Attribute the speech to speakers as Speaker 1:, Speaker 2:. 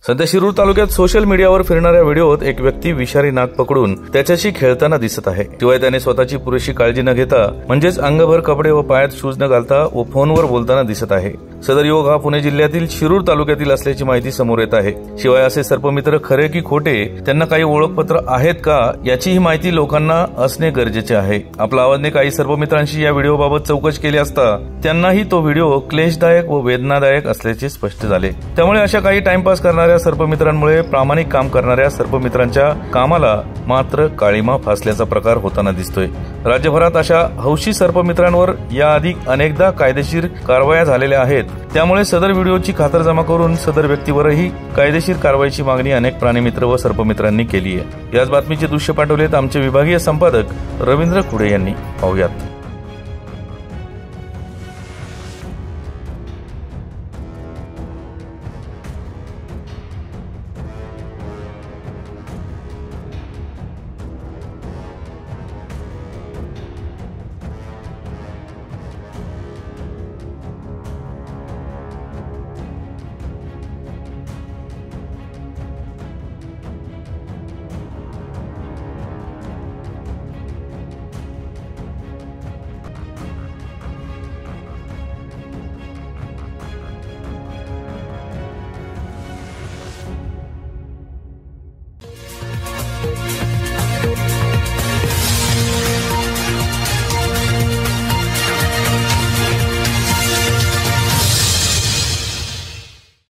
Speaker 1: सध्या शिरूर तालुक्यात सोशल मीडियावर फिरणाऱ्या व्हिडिओत एक व्यक्ती विषारी नाग पकडून त्याच्याशी खेळताना दिसत आहे। शिवाय त्याने स्वतःची पुरेशी काळजी न घेता म्हणजेच अंगभर कपडे व पायात शूज न घालता व फोनवर बोलताना दिसत आहे। सदर युवक हा पुणे जिल्ह्यातील शिरूर तालुक्यातील असल्याची माहिती समोर येत आहे। शिवाय असे सर्पमित्र खरे की खोटे, त्यांना काही ओळखपत्र आहेत का याचीही माहिती लोकांना असणे गरजेचे आहे। आपला आवाजने काही सर्पमित्रांशी या व्हिडिओबाबत चौकशी केली असता त्यांनाही तो व्हिडिओ क्लेशदायक व वेदनादायक असल्याचे स्पष्ट झाले। त्यामुळे अशा काही टाइमपास करणाऱ्या सर्पमित्रांमुळे प्रामाणिक काम करणाऱ्या सर्पमित्रांच्या कामाला मात्र काळीमा फासल्याचा प्रकार होताना दिसतोय। राज्यभरात अशा हौशी सर्पमित्रांवर याआधी अनेकदा कायदेशीर कारवाया झालेल्या आहेत। त्यामुळे सदर व्हिडिओची खातरजमा करून सदर व्यक्तीवरही कायदेशीर कारवाईची मागणी अनेक प्राणीमित्र व सर्पमित्रांनी केली आहे। याच बातमीचे दृश्य पाठवलेत आमचे विभागीय संपादक रवींद्र खुडे यांनी। पाहूयात।